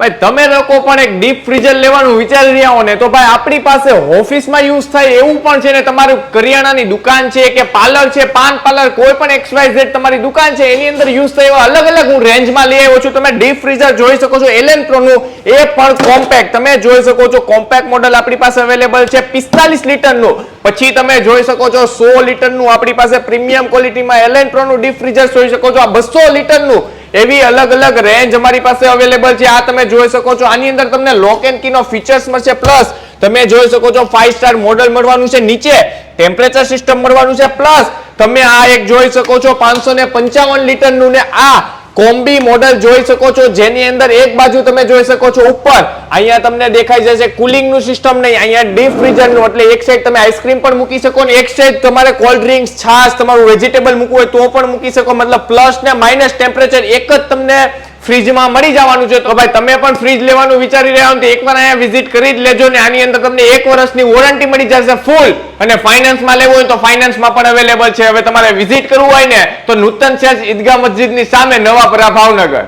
ભાઈ તમે લોકો પણ એક ડીપ ફ્રીઝર લેવાનું વિચારી રહ્યા હો ને તો ભાઈ આપણી પાસે ઓફિસમાં યુઝ થાય એવું પણ છે ને, તમારું કરિયાણાની દુકાન છે કે પાર્લર છે, પાન પાર્લર, કોઈ પણ XYZ તમારી દુકાન છે એની અંદર યુઝ થાય એવા અલગ અલગ હું રેન્જમાં લઈ આવ્યો છું. તમે ડીપ ફ્રીઝર જોઈ શકો છો એલેન પ્રોનું, એ પણ કોમ્પેક્ટ તમે જોઈ શકો છો. કોમ્પેક્ટ મોડલ આપણી પાસે અવેલેબલ છે 45 લીટરનું. પછી તમે જોઈ શકો છો 100 લીટરનું આપણી પાસે પ્રીમિયમ ક્વોલિટીમાં એલેન પ્રોનું ડીપ ફ્રીઝર જોઈ શકો છો. આ 200 લીટરનું એવી અલગ અલગ રેન્જ અમારી પાસે અવેલેબલ છે. આ તમે જોઈ શકો છો. આની અંદર તમને લોક એન્ડ કી નો ફીચર્સ મળશે, પ્લસ તમે જોઈ શકો છો 5 સ્ટાર મોડલ મળવાનું છે, નીચે ટેમ્પરેચર સિસ્ટમ મળવાનું છે, પ્લસ તમે આ એક જોઈ શકો છો 555 લીટરનું ને આ કોમ્બી મોડલ જોઈ શકો છો, જેની અંદર એક બાજુ તમે જોઈ શકો છો ઉપર અહીંયા તમને દેખાઈ જશે કુલિંગ નું સિસ્ટમ નહીં, અહીંયા ડીપ ફ્રીઝર નું, એટલે એક સાઈડ તમે આઈસ્ક્રીમ પણ મૂકી શકો ને એક સાઈડ તમારે કોલ્ડ ડ્રિંક્સ, છાશ, તમારું વેજીટેબલ મૂકવું હોય તો પણ મૂકી શકો. મતલબ પ્લસ ને માઇનસ ટેમ્પરેચર એક જ તમને ફ્રીજમાં મળી જવાનું છે. તો ભાઈ તમે પણ ફ્રીજ લેવાનું વિચારી રહ્યા હો તો એકવાર અહીંયા વિઝિટ કરી જ લેજો ને. આની અંદર તમને 1 વર્ષની વોરંટી મળી જશે ફૂલ, અને ફાઇનાન્સમાં લેવું હોય તો ફાઇનાન્સમાં પણ અવેલેબલ છે. હવે તમારે વિઝિટ કરવું હોય ને તો નૂતન સેલ્સ ઈદગાહ મસ્જિદની સામે નવાપરા ભાવનગર.